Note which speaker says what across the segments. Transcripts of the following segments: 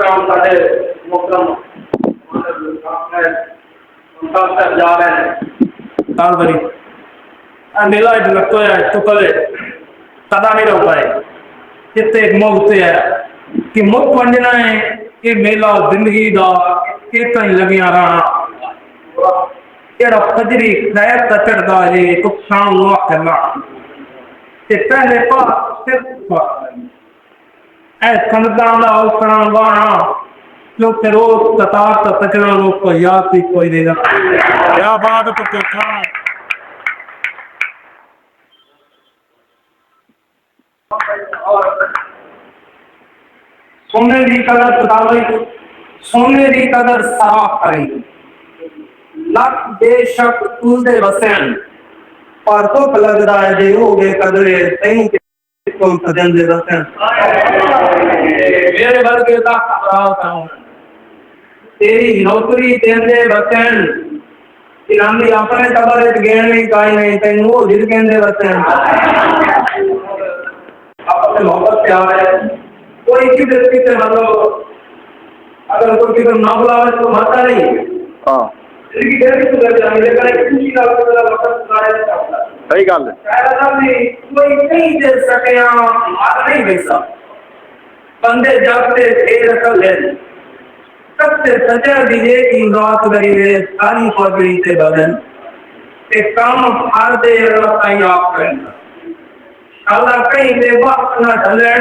Speaker 1: काम साढ़े मुकरम जा रहे हैं साल भरी मेला लगता है तो कले सदा नहीं रह पाए कितने एक मुफ्त है कि मुफ्त वंजना है कि मेला जिंदगी का कितना ही लगिया रहा फजरी खैर का चढ़ता है तो शाम हुआ करना पहले जो रोज कतार का कचरा रोग को याद भी कोई देगा क्या बात तो देखा सोने की कदर बतावे सोने की कदर साफ करे लख बेशक तुलदे वसन पर तो लगदा है जे हो गए कदरे तैनू को सजन दे वसन मेरे वर्गे का खतरा हूं तेरी नौकरी देंदे वसन इनामी अपने कबर गेण नहीं काई नहीं तैनू जिद कहंदे वसन अपने मोहब्बत प्यार है कोई की व्यक्ति से मतलब अगर कोई किसी ना बुलावे तो मरता नहीं हां इसकी देर भी गुजर जाएगी लेकिन एक खुशी का वक्त सुनाया जाता है सही गल है शायद भी कोई नहीं दे सके मार नहीं वैसा बंदे जागते फेर कर ले सबसे सजा दिए की रात गई है सारी पगड़ी से बदन एक काम हार दे कहीं आप करना अल्लाह कहीं दे वक्त न ढले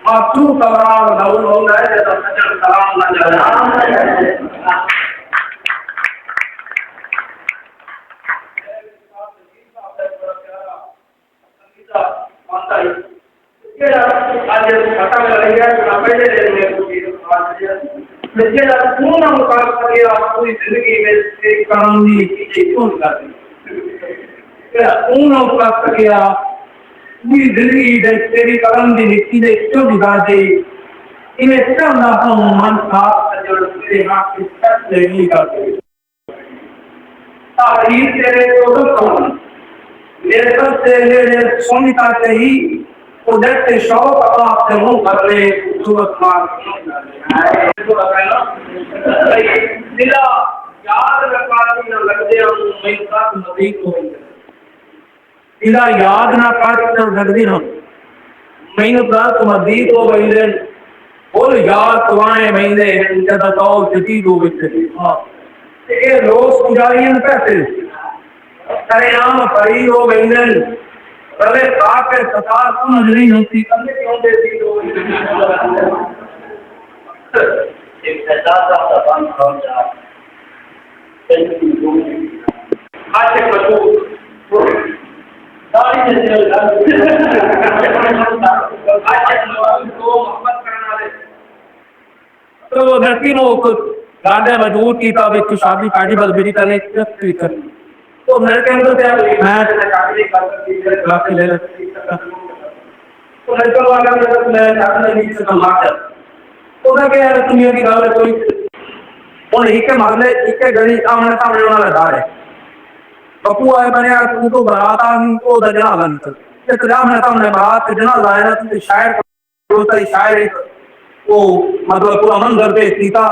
Speaker 1: तू कबराव नवल हो गए जब सजन सलाम न जाना आज खत्म करेंगे ना पहले में लेकिन पूर्ण मुकाम करके पूरी जिंदगी में एक काम नहीं पीछे क्यों करते पूर्ण मुकाम करके पूरी जिंदगी में तेरी कलम दी नीति ने क्यों दिखा दे इन्हें क्या ना हम मन साफ जो तेरे हाथ की सच नहीं करते तारीफ तेरे को तो मेरे सब से मेरे सोनिता से ही तो देखते शौक आपसे मुंह कर ले सूरत मार दिला याद रखवाती न लगते हम मैं साथ नजदीक हो दिला याद ना कर तो लगदी हम मैं साथ नजदीक हो गई रे बोल याद तुम्हारे महीने जब तो जदी दो बिच हां ये रोज पुजारियन पैसे तेरे नाम पड़ी हो गई रे पहले साफ है सतार को नजर नहीं होती कभी क्यों देती हो एक सदा सा बंद हो जा आज एक बच्चों दाढ़ी जैसे आज एक को मोहब्बत करना है तो धरती नो गांधे मजबूर की था बिच शादी पार्टी बस मेरी तने कर तो मेरे के अंदर क्या मैं काफी ले तो लड़का वाला मैं चाहता नहीं से टमाटर तो मैं क्या यार दुनिया की गाल कोई और एक के मारले एक के गली आमने सामने वाला लगा है बपू आए बने यार तू तो बारात आ को दजना लंत ये तो आमने सामने बारात दजना लाया ना तू शायर को तो शायर वो मतलब पूरा मन कर दे सीता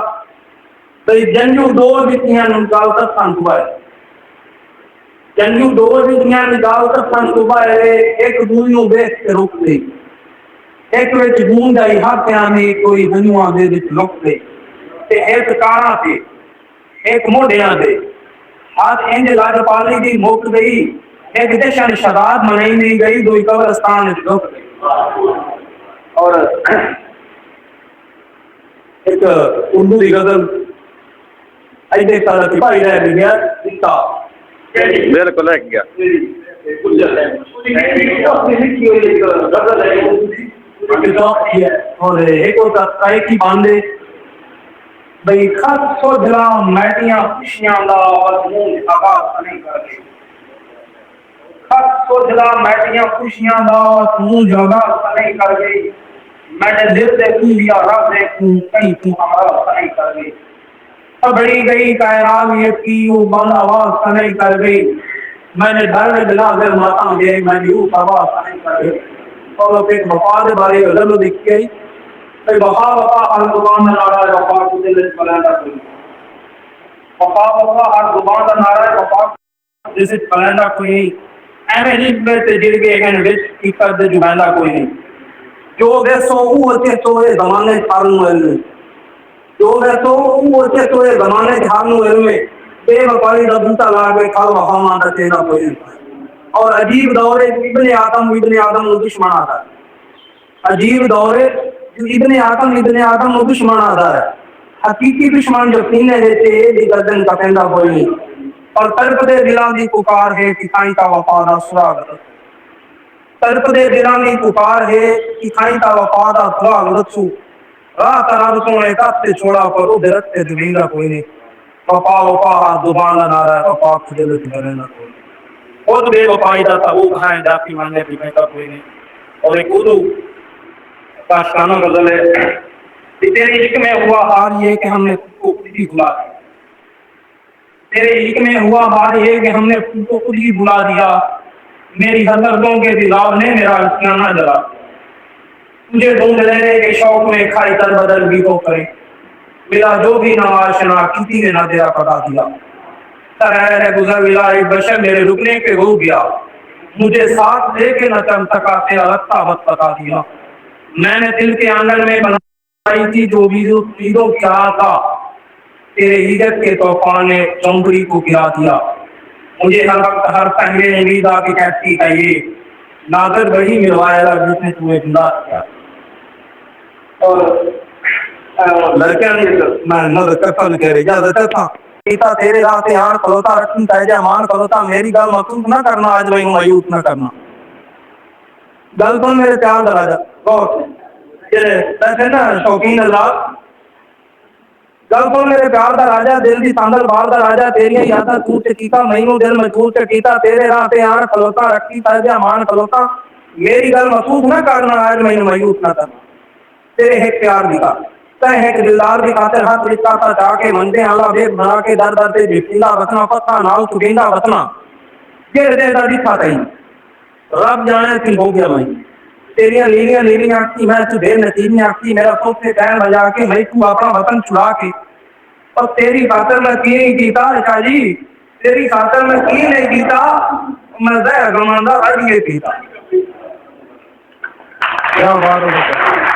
Speaker 1: तो जंजू दो बितियां निकाल तक शांत हुआ है जंजू दो बितियां निकाल तक शांत हुआ है एक दूसरे बेच के रोक दे एक विच बूंद आई हाथियां ने कोई दुनिया दे विच लुक दे ते एक कारा ते एक मोढियां दे हाथ इंज लाजपाली दी मुक गई एक जशन शहादत मनाई नहीं गई दो कब्रिस्तान विच लुक गई और एक उर्दू की गजल ऐसे सारा सिपाही रह गया सीता बिल्कुल है क्या और एक होता काय की बांधे भाई खत सोझला मैटियां खुशियां दा मजमून आगाज नहीं करदे खत सोझला मैटियां खुशियां दा मजमून आगाज नहीं करदे मैंने दिल से लिया रब ने कहीं तू हमारा नहीं कर गई बड़ी गई कायरानियत की वो बंद आवाज नहीं कर गई मैंने डर में दिला दिल माता दे मैंने वो आवाज नहीं कर गई और एक मफाद बारे गजल दिख गई वफा वफा हर जुबान का नारा है, वफा को दिल से बुलंद कोई। वफा वफा हर जुबान का नारा है, वफा को दिल से बुलंद कोई। एवें जी ते जिरगे गन विच इकर दे जुबाना कोई नहीं। जो वैसो ऊ अचे तो ये ज़माने थारनु इल्म, जो वैसो ऊ अचे तो ये ज़माने थारनु इल्म। बेवफाई दा बूटा लागे खल वफा दा तेरा कोई नहीं। और अजीब दौर इब्ने आदम दुश्मन आता है। अजीब दौर इब्ने आदम दुश्मन आता है। हकीकी दुश्मन जो सीने देते ये गर्दन का कहना कोई नहीं। और तड़प दे दिलां दी पुकार है कि ताई का वफा दा सुराग, तड़प दे दिलां दी पुकार है कि ताई का वफा दा सुराग रखू। राह तराब तो एक ते छोड़ा पर उधर ते दुनिया कोई नहीं। वफा वफा जुबान का नारा है, वफा खुदे दिल में ना कोई। खुद बेवफाई दा तबूक है जाती माने भी का कोई नहीं। और एक उर्दू पाकिस्ताना गजल है कि तेरे इश्क में हुआ हार ये कि हमने तुमको खुद ही भुला दिया। तेरे इश्क में हुआ हार ये कि हमने तुमको खुद ही भुला दिया। मेरी हसरतों के दिलार ने मेरा अफसाना जला। तुझे ढूंढ लेने के शौक में खाई तर बदल भी तो करे। मिला जो भी ना आशना किसी ने ना तेरा पता दिया। तरह गुजर मिला एक बशर मेरे रुकने के हो गया। मुझे साथ लेके न चम सका तेरा रास्ता मत बता दिया। मैंने दिल के आंगन में बनाई थी जो भी चीजों की था। तेरे हिजरत के तूफान ने चौंकड़ी को गिरा दिया। मुझे हर वक्त हर पहले उम्मीदा की कहती है ये नागर वही मिलवाया जिसने तुम्हें बुला दिया। और लड़कियां मैं नजर कफन करे ज्यादा था पिता तेरे रास्ते आन खलोता रखी तैजा मान खलोता। मेरी गल मखसूस ना करना आज मैं मायूस ना करना। गल तो मेरे प्यार दा राजा बहुत ये वैसे ना शौकीन अल्लाह। गल तो मेरे प्यार दा राजा दिल दी सांदल बार दा राजा। तेरियां यादां तू ते कीता मैनू दिल मजबूर ते कीता। तेरे रास्ते आन खलोता रखी तैजा मान खलोता। मेरी गल महसूस ना करना आज मैं मायूस ना करना। तेरे है प्यार दिखा तय है कि दिलदार की खातिर हाथ रिश्ता था जाके मंदे आला बेग बना के दर दर से बिस्मिल्ला बसना पत्ता नाल सुगेंदा बसना। ये हृदय दा दिखा कहीं रब जाने की हो गया मैं। तेरियां नीलियां नीलियां आंखी मैं तुझे नसीब में आंखी मेरा सोच से पैर बजा के मैं तू अपना वतन छुड़ा के। और तेरी खातर मैं की नहीं जीता जी। तेरी खातर मैं की नहीं जीता। मैं जहर गमांदा अड़ ये पीता। क्या बात है।